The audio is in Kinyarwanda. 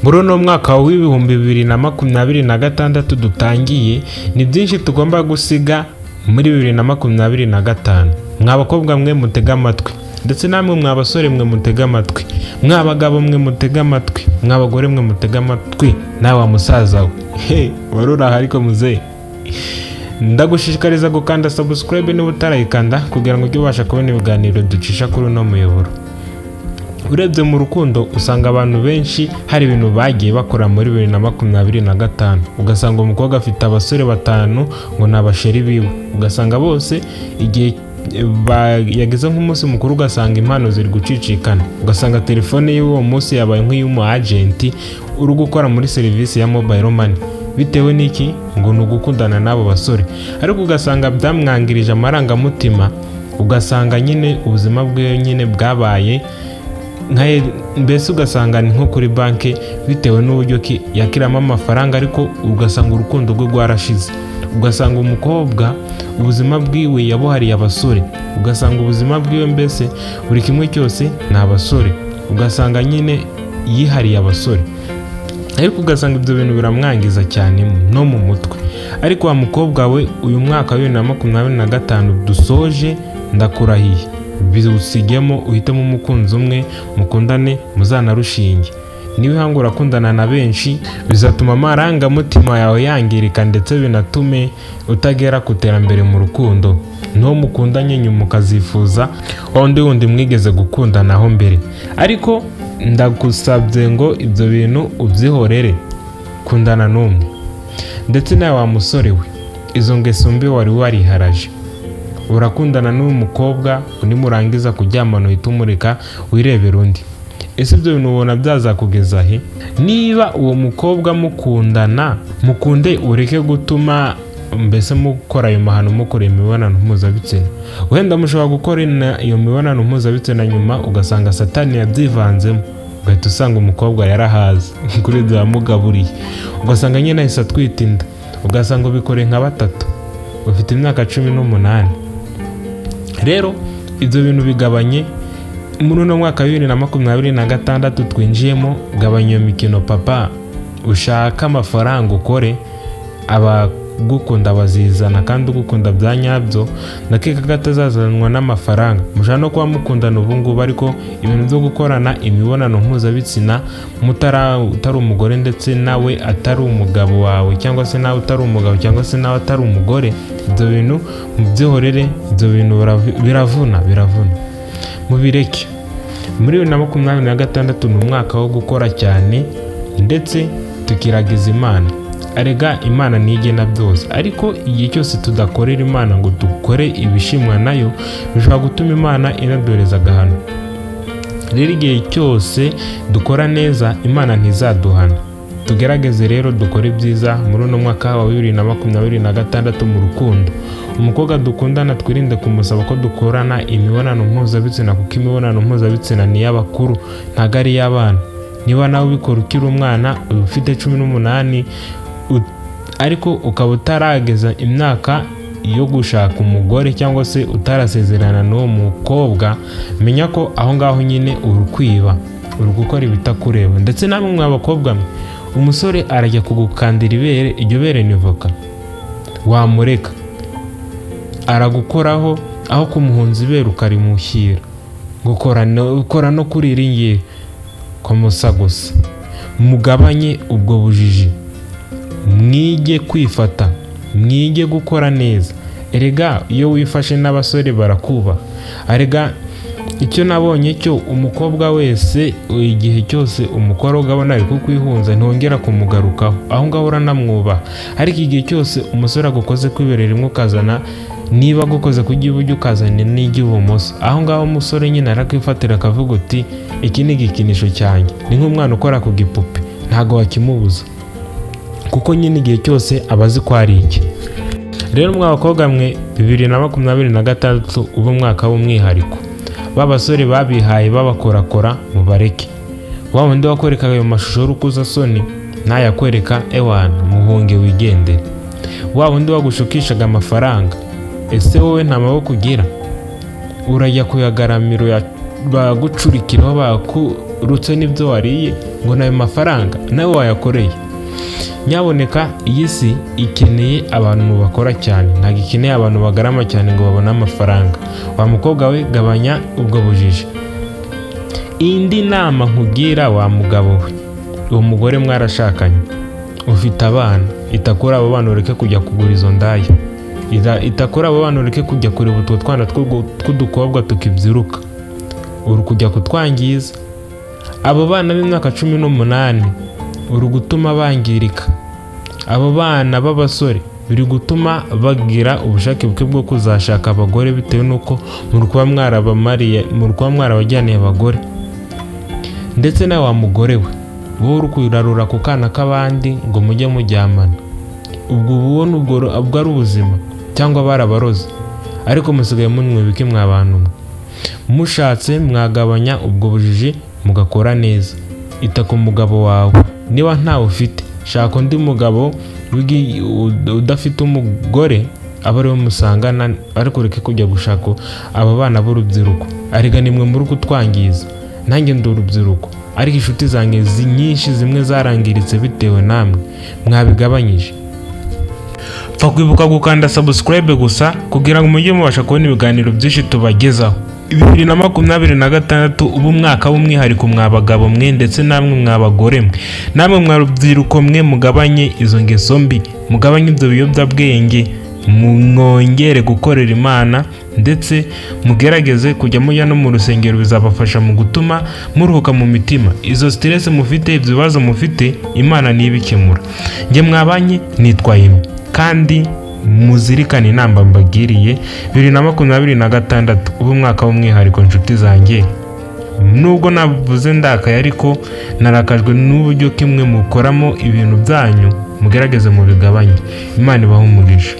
muri uno mwaka w'ibihumbi 2026 dutangiye, ni byinshi tugomba gusiga muri 2025. Mwabakobwa mwe mutega amatwi, ndetse namwe mwabasore mwe mutega amatwi, mwabagabo mwe mutega amatwi, mwabagore mwe mutega amatwi, nawe wa musaza we warura ariko muzehe, ndagushishikariza gukanda subscribe niba utarayikanda kugira ngo ujye ubasha kubona ibiganiro ducisha kuri uno muyoboro. Urebye mu rukundo usanga abantu benshi hari ibintu bagiye bakora muri 2025, ugasanga umukobwa afite abasore 5 ngo nabasheri biwe, ugasanga bose igihe yageze nk'umunsi mukuru ugasanga impano ziri gucicikana, ugasanga telefone y'uwo munsi yabaye nk'iy'umu agent uri gukora muri serivisi ya mobile money. Bitewe n'iki? Ngo ni ugukundana n'abo basore, ariko ugasanga byamwangirije amarangamutima, ugasanga nyine ubuzima bwe nyine bwabaye mbese ugasanga ni nko kuri banki bitewe n'uburyo yakiramo amafaranga, ariko ugasanga urukundo rwe rwarashize. Ugasanga umukobwa ubuzima bwiwe yabuhariye abasore, ugasanga ubuzima bwiwe mbese buri kimwe cyose ni abasore, ugasanga nyine yihariye abasore, ariko ugasanga ibyo bintu biramwangiza cyane no mu mutwe. Ariko wa mukobwa we, uyu mwaka wa 2025 dusoje, ndakurahiye biwusigemo uhitemo umukunzi umwe, mukundane muzanarushinge. Niba hanga urakundana na benshi bizatuma amarangamutima yawe yangirika, ndetse binatume utagera ku terambere mu rukundo. No mukundanye nyuma ukazifuza wundi mwigeze gukundanaho mbere, ariko ndagusabye ngo ibyo bintu ubyihorere, kundana n'umwe. Ndetse nawe wa musore we, izo ngeso mbi wari wariharaje, urakundana n'uwo mukobwa, unimurangiza kuryamana uhita umureka wirebera undi. Ese ibyo bintu ubona byazakugeza he? Niba uwo mukobwa mukundana, mukunde ureke gutuma mbese mukora ayo mahano, mukora imibonano mpuzabitsina. Wenda mushobora gukora iyo mibonano mpuzabitsina, nyuma ugasanga satani yabyivanzemo, ugahita usanga umukobwa yarahaze kuri ibyo wamugaburiye, ugasanga nyine ahise atwita inda, ugasanga ubikore nka 3 ufite imyaka 18. Rero ibyo bintu bigabanye muri uno mwaka wa 2026 twinjiyemo. Gabanya iyo mikino papa, ushaka amafaranga ukore, abagukunda bazizana kandi ugukunda bya nyabyo, nakeka gatazazanwa n'amafaranga. Mushaka no kuba mukundana ubu ngubu, ariko ibintu byo gukorana imibonano mpuzabitsina utari umugore, ndetse nawe atari umugabo wawe, cyangwa se nawe utari umugabo, cyangwa se nawe atari umugore, ibyo bintu mubyihorere. Ibyo bintu biravuna mubireke. Muri 2026 ni umwaka wo gukora cyane, ndetse tukiragiza Imana. Arega Imana nigena byose, ariko igihe cyose tudakorera Imana ngo dukore ibishimwa nayo, bishobora gutuma Imana inadoreza agahano. Rero igihe cyose dukora neza, Imana ntizaduhana. Tugerageze rero dukore byiza muri uno mwaka wa 2026 mu rukundo. Umukobwa dukundana twirinde kumusaba ko dukorana imibonano mpuzabitsina, kuko imibonano mpuzabitsina ni y'abakuru ntago ari y'abana. Niba nawe ubikora ukiri umwana ufite 18, ariko ukaba utarageza imyaka yo gushaka umugore, cyangwa se utarasezerana n'uwo mukobwa, menya ko aho ngaho nyine uri kwiba, uri gukora ibitakureba. Ndetse namwe mwabakobwa mwe, umusore arajya kugukandira ibere, iryo bere ni voka, wamureka aragukoraho, aho kumuhunza ibere ukarimushyira, gukora no kuri iringiye komusa gusa. Mugabanye ubwo bujiji, mwige kwifata, mwige gukora neza. Erega iyo wifashe n'abasore barakuba. Arega icyo nabonye cyo, umukobwa wese igihe cyose umukoro ugabona ari kukwihunza, ntongera kumugarukaho, aho ngaho uranamwubaha. Ariko igihe cyose umusore agukoze kwiberera rimwe ukazana, niba agukoze kujya iburyo ukazana n'iby'ibumoso, aho ngaho umusore nyine arakwifatira akavuga uti iki ni igikinisho cyanjye. Ni nk'umwana ukora ku gipupe, ntago wakimubuza, kuko nyine igihe cyose abazi ko ari iki. Rero mwabakobwa mwe, 2026 ubu mwaka w'umwihariko. Babasore babihaye babakorakora mubareke. Wa wundi wakwerekaga ayo mashusho y'urukuza soni, ntayakwereka ewana muhunge wigendere. Wa wundi wagushukishaga amafaranga, ese wowe nta maboko ugira? Urajya kuyagaramiro bagucurikiraho bakurutse n'ibyo wariye ngo nayo mafaranga nawe wayakoreye. Nyaboneka iyi si ikeneye abantu bakora cyane, ntabwo ikeneye abantu bagarama cyane ngo babone amafaranga. Wa mukobwa we, gabanya ubwo bujiji. Indi nama nkubwira wa mugabo we, uwo mugore mwarashakanye, ufite abana, itakora abo bana ureke kujya kugura izo ndaya, itakora abo bana ureke kujya kureba utwo twana tw'udukobwa tukibyiruka, uri kujya kutwangiza. Abo bana b'imyaka 18 uri gutuma bangirika. Abo bana b'abasore biri gutuma bagira ubushake buke bwo kuzashaka abagore bitewe nuko muri kuba mwarabajyaniye abagore. Ndetse na wa mugore we, wowe uri kwirarura ku kana k'abandi ngo mujye mujyamana. Ubwo ubona ubwo ari ubuzima cyangwa barabaroze, ariko musigaye munywebike mwabantu. Mushatse mwagabanya ubwo bujiji mugakora neza. Ita ku mugabo wawe, niba ntawe ufite shaka undi mugabo udafite umugore aba ariwe musangana, ariko ureke kujya gushaka aba bana b'urubyiruko. Arega nimwe muri kutwangiza, nanjye ndi urubyiruko, ariko inshuti zanjye nyinshi zimwe zarangiritse bitewe namwe mwabigabanyije. Pfa kwibuka gukanda subscribe gusa kugira ngo mujye mubasha kubona ibiganiro byinshi tubagezaho. 2026 ubu mwaka w'umwihariko mwabagabo mwe ndetse namwe mwabagore mwe, namwe mwarubyiruko mwe, mugabanye izo ngeso mbi, mugabanye ibyo biyobyabwenge, mwongere gukorera Imana, ndetse mugerageze kujya mujya no mu rusengero. Bizabafasha mu gutuma muruhuka mu mitima. Izo stress mufite, ibyo bibazo mufite, Imana nibikemura. Nge mwabanye nitwaye kandi muzirikane inamba mbagiriye. 2026 ubu mwaka w'umwihariko inshuti zanjye. Nubwo navuze ndakaye, ariko narakajwe n'uburyo kimwe mukoramo ibintu byanyu, mugerageze mu bigabanye. Imana ibahe umugisha.